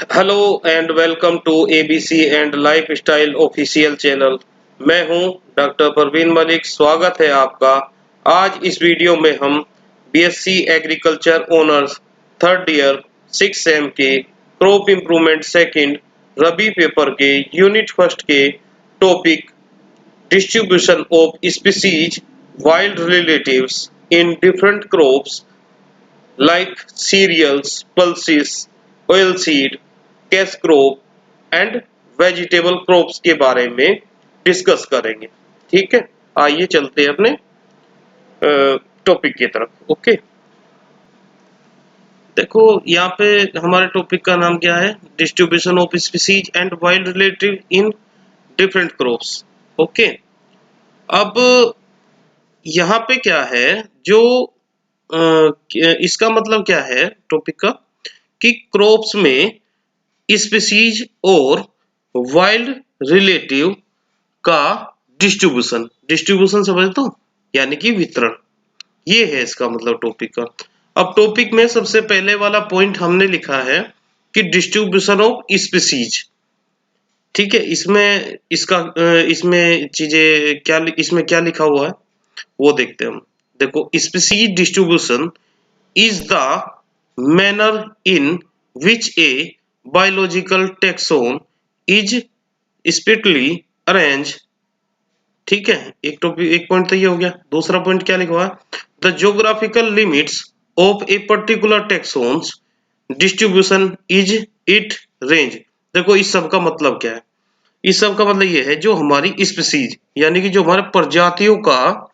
Hello and welcome to ABC and lifestyle official channel. मैं हूं doctor Parveen Malik. स्वागत है आपका। आज इस वीडियो में हम BSc agriculture honours third year 6 same के क्रॉप इम्प्रूवमेंट सेकंड रबी पेपर के यूनिट फर्स्ट के topic distribution of species wild relatives in different crops like cereals, pulses, oilseed, cash crop and vegetable crops के बारे में discuss करेंगे। ठीक है, आइए चलते हैं अपने टॉपिक की तरफ। ओके, देखो यहाँ पे हमारे टॉपिक का नाम क्या है? Distribution of species and wild relative in different crops. Okay, अब यहाँ पे क्या है जो इसका मतलब क्या है टॉपिक का कि क्रॉप्स में स्पीसीज और वाइल्ड रिलेटिव का डिस्ट्रीब्यूशन डिस्ट्रीब्यूशन समझ तो यानी कि वितरण, ये है इसका मतलब टॉपिक का। अब टॉपिक में सबसे पहले वाला पॉइंट हमने लिखा है कि डिस्ट्रीब्यूशन ऑफ स्पीसीज। ठीक है, इसमें चीजें क्या, इसमें क्या लिखा हुआ है वो देखते हैं हम। देखो, species distribution is the manner in which a biological taxon is strictly arranged। ठीक है, एक पॉइंट तो ये हो गया। दूसरा पॉइंट क्या लिखा हुआ है? The geographical limits of a particular taxon's distribution is it range. देखो, इस सब का मतलब क्या है? इस सब का मतलब ये है जो हमारी स्पीसीज यानी कि जो हमारे प्रजातियों का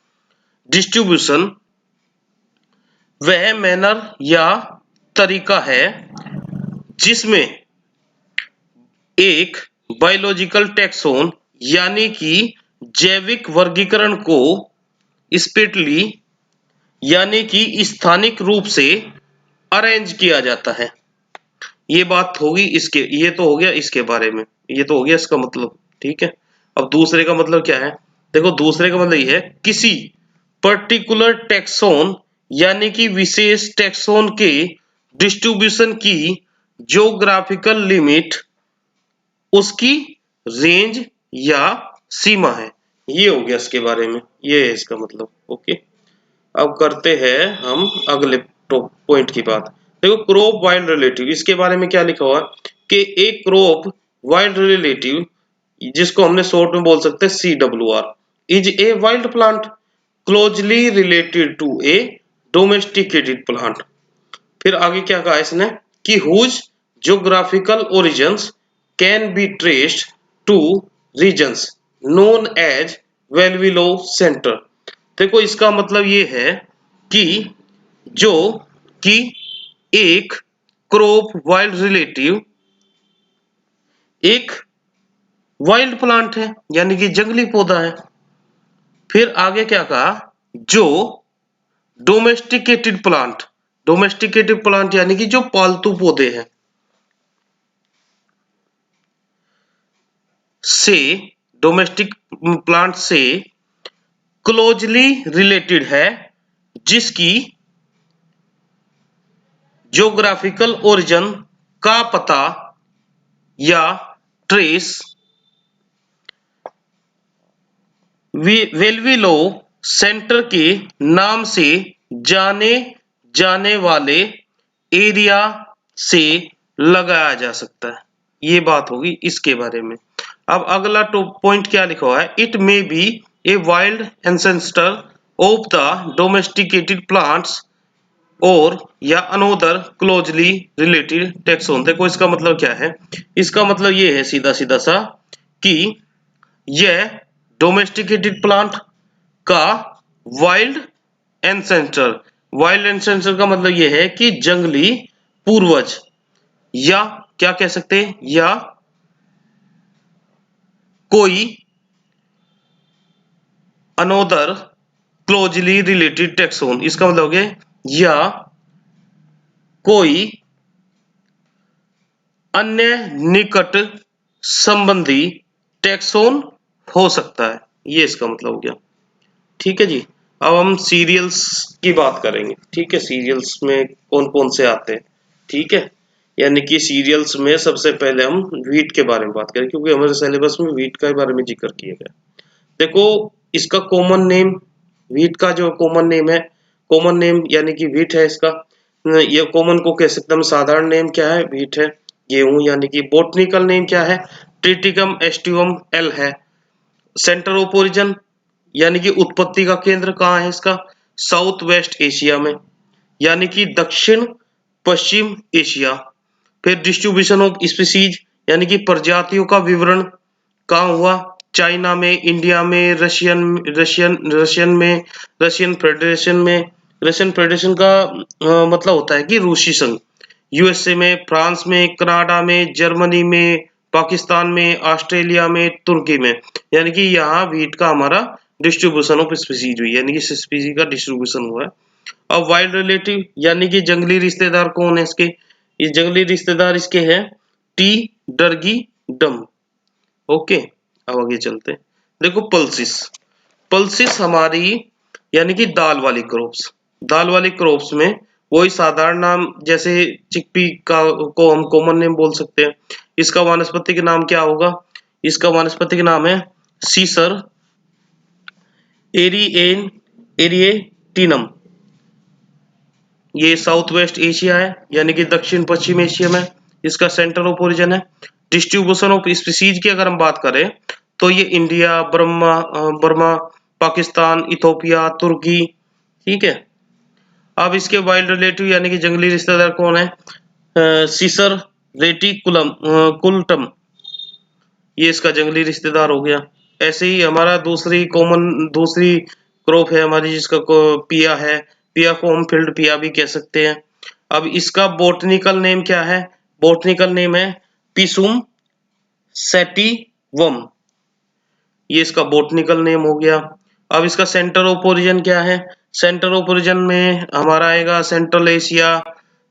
डिस्ट्रीब्यूशन वह मैनर या तरीका है जिसमें एक बायोलॉजिकल टैक्सोन यानी कि जैविक वर्गीकरण को स्पेटली यानी कि स्थानिक रूप से अरेंज किया जाता है। ये बात होगी इसके, ये तो हो गया इसके बारे में, ये तो हो गया इसका मतलब। ठीक है, अब दूसरे का मतलब क्या है? देखो, दूसरे का मतलब ये है किसी पर्टिकुलर टैक्सोन यानी कि विशेष टैक्सोन के डिस्ट्रीब्यूशन की ज्योग्राफिकल लिमिट उसकी रेंज या सीमा है। ये हो गया इसके बारे में, ये है इसका मतलब। ओके, अब करते हैं हम अगले पॉइंट की बात। देखो, क्रॉप वाइल्ड रिलेटिव, इसके बारे में क्या लिखा हुआ है कि एक क्रॉप वाइल्ड रिलेटिव, जिसको हमने शॉर्ट में बोल सकते हैं CWR, is a wild plant closely related to a domesticated plant. फिर आगे क्या कहा इसने कि whose geographical origins can be traced to regions known as Vavilov centre. देखो, इसका मतलब ये है कि जो कि एक क्रॉप वाइल्ड रिलेटिव एक वाइल्ड प्लांट है यानी कि जंगली पौधा है। फिर आगे क्या कहा? जो डोमेस्टिकेटेड प्लांट यानी कि जो पालतू पौधे हैं से, डोमेस्टिक प्लांट से क्लोजली रिलेटेड है, जिसकी ज्योग्राफिकल ओरिजिन का पता या ट्रेस वेलविलो सेंटर के नाम से जाने जाने वाले एरिया से लगाया जा सकता है। ये बात होगी इसके बारे में। अब अगला पॉइंट क्या लिखा हुआ है? It may be a wild ancestor of the domesticated plants और या अनोदर क्लोजली रिलेटेड टैक्सोन। देखो, इसका मतलब क्या है? इसका मतलब ये है सीधा सीधा सा कि यह डोमेस्टिकेटेड प्लांट का वाइल्ड एंसेस्टर का मतलब यह है कि जंगली पूर्वज, या क्या कह सकते हैं, या कोई अनोदर क्लोजली रिलेटेड टैक्सोन। इसका मतलब हो गया या कोई अन्य निकट संबंधी टैक्सोन हो सकता है। ये इसका मतलब हो गया। ठीक है जी, अब हम सीरियल्स की बात करेंगे। ठीक है, सीरियल्स में कौन कौन से आते हैं। ठीक है, यानी कि सीरियल्स में सबसे पहले हम व्हीट के बारे में बात करें, क्योंकि हमारे सिलेबस में व्हीट के बारे में जिक्र किया गया। देखो, इसका कॉमन नेम, व्हीट का जो कॉमन नेम है, कॉमन नेम यानी कि व्हीट है इसका, ये कॉमन को कह सकते हैं हम। साधारण नेम क्या है? व्हीट है, गेहूं। यानी कि बोटनिकल नेम क्या है? ट्रिटिकम एस्टिवम एल है। सेंटर ऑफ ओरिजिन यानी कि उत्पत्ति का केंद्र कहाँ है इसका? साउथ वेस्ट एशिया में, यानी कि दक्षिण पश्चिम एशिया। फिर डिस्ट्रीब्यूशन ऑफ स्पीसीज यानी कि प्रजातियों का विवरण कहाँ हुआ? चाइना में, इंडिया में, रशियन में, रशियन फेडरेशन में। रशियन फेडरेशन का मतलब होता है कि रूसी संघ। यूएसए में, फ्रांस में, कनाडा में, जर्मनी में, पाकिस्तान में, ऑस्ट्रेलिया में, तुर्की में। यानी कि यहाँ व्हीट का हमारा डिस्ट्रीब्यूशन ऑफ स्पीसीज हुई, यानी कि स्पीसीज का डिस्ट्रीब्यूशन हुआ है। अब वाइल्ड रिलेटिव यानी कि जंगली रिश्तेदार कौन है इसके? ये जंगली रिश्तेदार इसके हैं टी डर्गी डम। ओके, अब आगे चलते हैं। देखो, पल्सिस, पल्सिस हमारी यानी कि दाल वाली क्रॉप्स, दाल वाली क्रॉप्स में वही साधारण नाम, जैसे चिकपी का को हम कॉमन नेम बोल सकते हैं। इसका वानस्पतिक नाम क्या होगा? इसका वानस्पतिक नाम है सीसर एरिएन एरिएटिनम। ये साउथ वेस्ट एशिया है, यानी कि दक्षिण पश्चिम एशिया में इसका सेंटर ऑफ ओरिजिन है। डिस्ट्रीब्यूशन ऑफ स्पीसीज की अगर हम बात करें तो ये इंडिया, बर्मा, पाकिस्तान, इथोपिया, तुर्की। ठीक है। अब इसके वाइल्ड रिलेटिव यानी कि जंगली रिश्तेदार कौन है? सीसर रेटिकुलम कुलटम, ये इसका जंगली रिश्तेदार हो गया। ऐसे ही हमारा दूसरी क्रॉप है हमारी, जिसका पिया है। पिया को हम फील्ड पिया भी कह सकते हैं। अब इसका बोटनिकल नेम क्या है? बोटनिकल नेम है पिसुम सैटिवम, ये इसका बोटनिकल नेम हो गया। अब इसका सेंटर ऑफ ओरिजिन क्या है? सेंटर ऑफ ओरिजिन में हमारा आएगा सेंट्रल एशिया।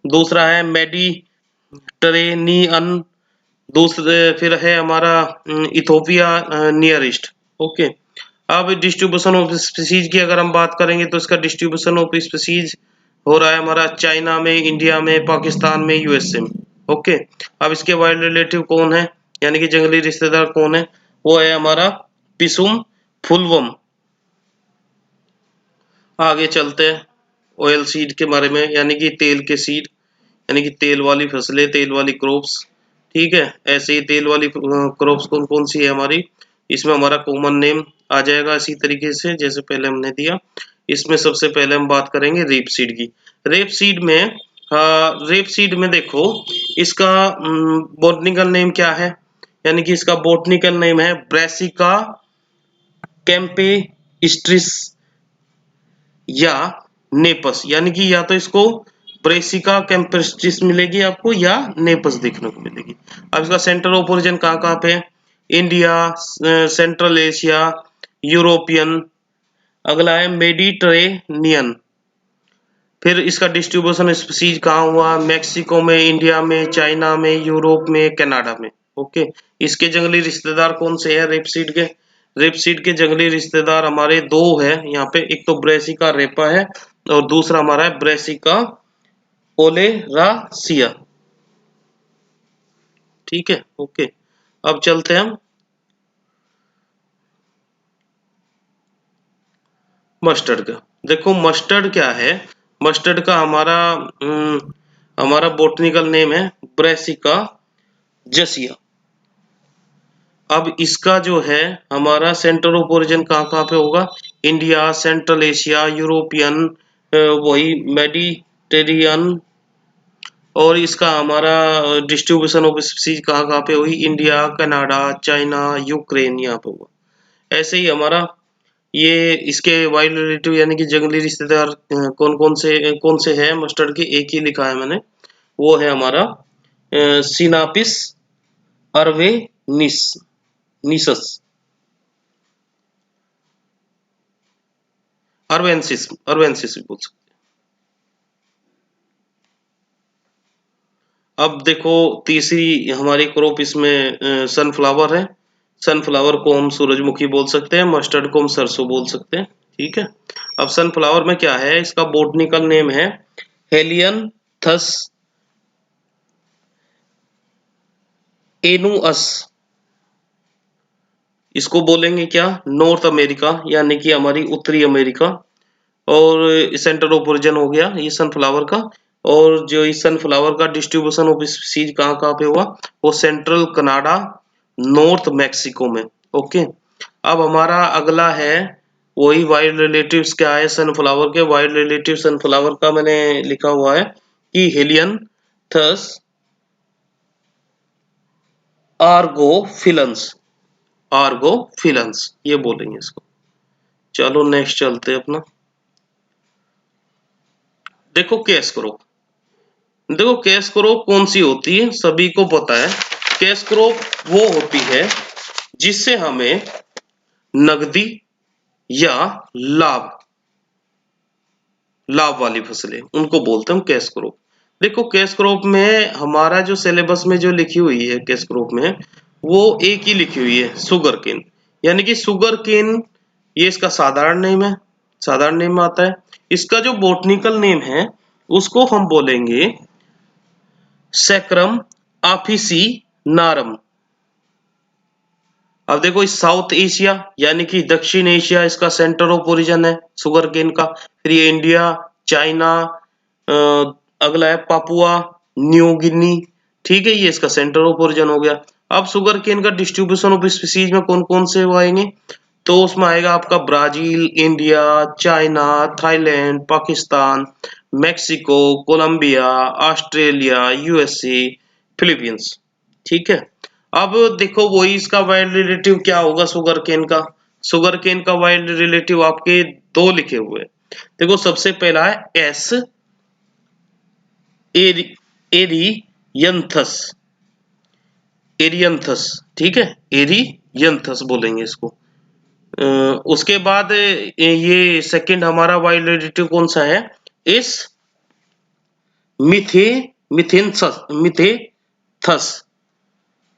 दूसरा है मेडिटरेनियन। दूसरे फिर है हमारा इथोपिया नियर ईस्ट। ओके। अब डिस्ट्रीब्यूशन ऑफ स्पीसीज की अगर हम बात करेंगे तो इसका डिस्ट्रीब्यूशन ऑफ स्पीसीज हो रहा है हमारा चाइना में, इंडिया में, पाकिस्तान में, यूएसए में। ओके। अब इसके वाइल्ड रिलेटिव कौन है, यानी कि जंगली रिश्तेदार कौन है? वो है हमारा पिसुम फुलवम। आगे चलते हैं ऑयल सीड के बारे में, यानी कि तेल के सीड, यानी कि तेल वाली फसलें, तेल वाली क्रॉप्स। ठीक है। ऐसे ही तेल वाली क्रॉप्स कौन कौन सी है हमारी? इसमें हमारा कॉमन नेम आ जाएगा इसी तरीके से जैसे पहले हमने दिया। इसमें सबसे पहले हम बात करेंगे रेप सीड की। रेप सीड में रेप सीड में देखो, इसका बोटनिकल नेम क्या है? यानी कि इसका बोटनिकल नेम है ब्रेसिका कैंपेस्ट्रिस या नेपस। यानी कि या तो इसको ब्रेसिका कैंपेस्ट्रिस मिलेगी आपको, या नेपस देखने को मिलेगी। अब इसका सेंटर ऑफ ओरिजिन कहाँ कहाँ पे है? India, central Asia, European. अगला है मेडिटरेनियन। फिर इसका डिस्ट्रीब्यूशन स्पीसीज कहाँ हुआ? मैक्सिको में, इंडिया में, चाइना में, यूरोप में, कनाडा में। ओके। इसके जंगली रिश्तेदार कौन से हैं रेपसीड के? रेपसीड के जंगली रिश्तेदार हमारे दो है यहाँ पे, एक तो ब्रेसिका रेपा है और दूसरा हमारा है ब्रेसिका ओलेरासिया। ठीक है। ओके। अब चलते हैं हम मस्टर्ड का। देखो, मस्टर्ड क्या है? मस्टर्ड का हमारा बोटनिकल नेम है ब्रेसिका जसिया। अब इसका जो है हमारा सेंटर ऑफ ओरिजिन कहाँ कहाँ पे होगा? इंडिया, सेंट्रल एशिया, यूरोपियन, वही मेडिटेरियन। और इसका हमारा डिस्ट्रीब्यूशन ऑफ स्पीसीज कहाँ कहाँ पे हुई? इंडिया, कनाडा, चाइना, यूक्रेन, यहाँ पे हुआ। ऐसे ही हमारा ये इसके वाइल्ड रिलेटिव यानी कि जंगली रिश्तेदार कौन से हैं मस्टर्ड के? एक ही लिखा है मैंने, वो है हमारा सिनापिस अर्वेनिसस, अर्वेंसिस भी बोल सकते हैं। अब देखो, तीसरी हमारी क्रॉप इसमें सनफ्लावर है। सनफ्लावर को हम सूरजमुखी बोल सकते हैं, मस्टर्ड को हम सरसों बोल सकते हैं। ठीक है। अब सनफ्लावर में क्या है? इसका बोटनिकल नेम है हेलियन थस एनुअस, इसको बोलेंगे क्या, नॉर्थ अमेरिका यानी कि हमारी उत्तरी अमेरिका। और सेंटर ऑफ ओरिजिन हो गया ये सनफ्लावर का। और जो इस सनफ्लावर का डिस्ट्रीब्यूशन ऑफ स्पीसीज कहाँ कहाँ पे हुआ, वो सेंट्रल कनाडा, नॉर्थ मैक्सिको में। ओके, अब हमारा अगला है वही वाइल्ड रिलेटिव्स क्या है सनफ्लावर के। वाइल्ड रिलेटिव सनफ्लावर का मैंने लिखा हुआ है कि हेलियंथस आर्गोफिलन्स, आर्गोफिलन्स ये बोलेंगे इसको। चलो नेक्स्ट चलते हैं अपना। देखो कैश क्रॉप, देखो कैश क्रॉप कौन सी होती है, सभी को पता है। कैश क्रॉप वो होती है जिससे हमें नगदी या लाभ, लाभ वाली फसलें, उनको बोलते हैं हम कैश क्रॉप। देखो कैश क्रॉप में हमारा जो सिलेबस में जो लिखी हुई है कैश क्रॉप में, वो एक ही लिखी हुई है, सुगर केन। यानी कि सुगर केन ये इसका साधारण नेम है, साधारण नेम में आता है। इसका जो बॉटनिकल नेम है उसको हम बोलेंगे सैक्रम ऑफिसिनारम। अब देखो इस साउथ एशिया यानी कि दक्षिण एशिया इसका सेंटर ऑफ ओरिजिन है शुगर केन का। फिर ये इंडिया, चाइना, अगला है पापुआ न्यू गिनी। ठीक है, ये इसका सेंटर ऑफ ओरिजिन हो गया। अब शुगर केन का डिस्ट्रीब्यूशन ऑफ स्पीसीज में कौन कौन से वो आएंगे, तो उसमें आएगा आपका Brazil, India, China, Thailand, Pakistan, Mexico, Colombia, Australia, USA, Philippines. ठीक है, अब देखो वही इसका वाइल्ड रिलेटिव क्या होगा शुगर केन का। शुगर केन का वाइल्ड रिलेटिव आपके दो लिखे हुए हैं। देखो सबसे पहला है एस एरियंथस, एरियंथस। ठीक है, एरियंथस बोलेंगे इसको। उसके बाद ये सेकंड हमारा वाइल्ड रिलेटिव कौन सा है, इस मिथे मिथेथस।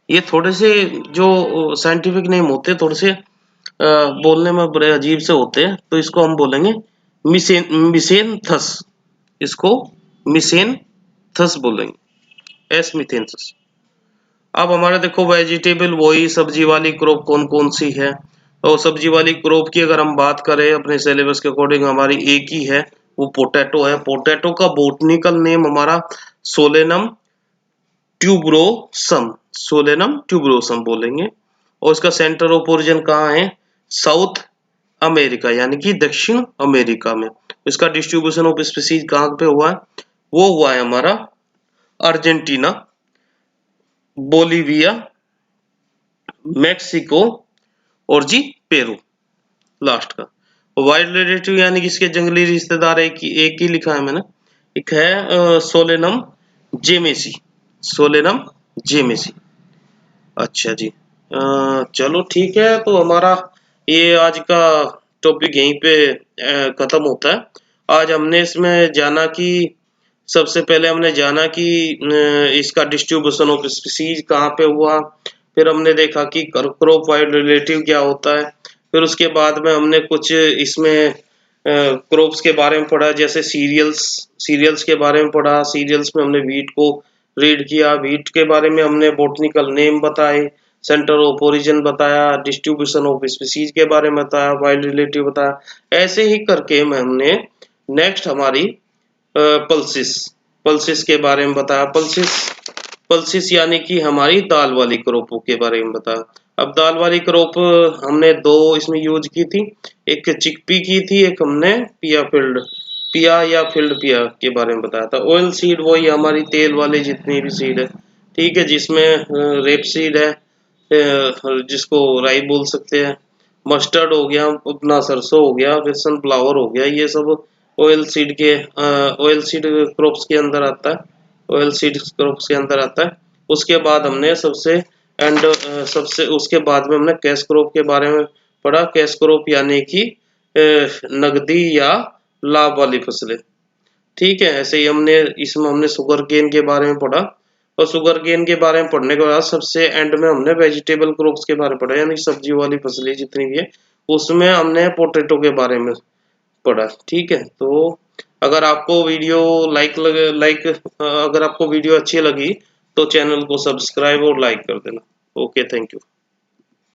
ये थोड़े से जो साइंटिफिक नेम होते हैं थोड़े से बोलने में बड़े अजीब से होते हैं, तो इसको हम बोलेंगे मिसेनथस, इसको मिसेनथस बोलेंगे, एस मिथेनथस। अब हमारा देखो वेजिटेबल वही सब्जी वाली क्रॉप कौन कौन सी है। और सब्जी वाली क्रॉप की अगर हम बात करें अपने सिलेबस के अकॉर्डिंग हमारी एक ही है, वो पोटैटो है। पोटैटो का बॉटनिकल नेम हमारा सोलेनम ट्यूबरोसम, सोलेनम ट्यूबरोसम बोलेंगे। और इसका सेंटर ऑफ ओरिजिन कहाँ है, साउथ अमेरिका यानी कि दक्षिण अमेरिका में। इसका डिस्ट्रीब्यूशन ऑफ स्पीसीज कहाँ पे हुआ है, वो हुआ है हमारा अर्जेंटीना, बोलीविया, मैक्सिको और जी पेरू लास्ट का। वाइल्ड रिलेटिव यानी कि इसके जंगली रिश्तेदार एक ही लिखा है मैंने, एक है सोलेनम जेमेसी, सोलेनम जेमेसी। अच्छा जी, चलो ठीक है, तो हमारा ये आज का टॉपिक यहीं पे खत्म होता है। आज हमने इसमें जाना कि सबसे पहले हमने जाना कि इसका डिस्ट्रीब्यूशन ऑफ स्पीसीज कहाँ पे हुआ। फिर हमने देखा कि क्रॉप वाइल्ड रिलेटिव क्या होता है। फिर उसके बाद में हमने कुछ इसमें क्रॉप्स के बारे में पढ़ा, जैसे सीरियल्स, सीरियल्स के बारे में पढ़ा। सीरियल्स में हमने वीट को रीड किया, वीट के बारे में हमने बॉटनिकल नेम बताए, सेंटर ऑफ ओरिजिन बताया, डिस्ट्रीब्यूशन ऑफ स्पीसीज के बारे में बताया, वाइल्ड रिलेटिव बताया। ऐसे ही करके हमने नेक्स्ट हमारी पल्सिस, पल्सिस के बारे में बताया। पल्सिस, पल्सिस यानी कि हमारी दाल वाली क्रॉपों के बारे में बताया। अब दाल वाली क्रॉप हमने दो इसमें यूज की थी, एक चिकपी की थी, एक हमने पिया फील्ड, पिया या फील्ड पिया के बारे में बताया था। ऑयल सीड वही हमारी तेल वाली जितनी भी सीड है, ठीक है, जिसमें रेप सीड है, जिसको राई बोल सकते हैं, मस्टर्ड हो गया, अपना सरसों हो गया, फिर सनफ्लावर हो गया, ये सब ऑयल सीड के ऑयल सीड क्रॉप्स के अंदर आता है, ऑयल सीड क्रॉप्स के अंदर आता है। उसके बाद हमने सबसे एंड सबसे उसके बाद में हमने कैश क्रॉप के बारे में पढ़ा। कैश क्रॉप यानी कि नगदी या लाभ वाली फसलें। ठीक है, ऐसे ही हमने इसमें हमने शुगर केन के बारे में पढ़ा। और शुगर केन के बारे में पढ़ने के बाद सबसे एंड में हमने वेजिटेबल क्रॉप्स के बारे में पढ़ा, यानी सब्जी वाली फसलें जितनी भी है, उसमें हमने पोटैटो के बारे में पढ़ा। ठीक है, तो अगर आपको वीडियो अगर आपको वीडियो अच्छी लगी तो चैनल को सब्सक्राइब और लाइक कर देना। Okay, thank you.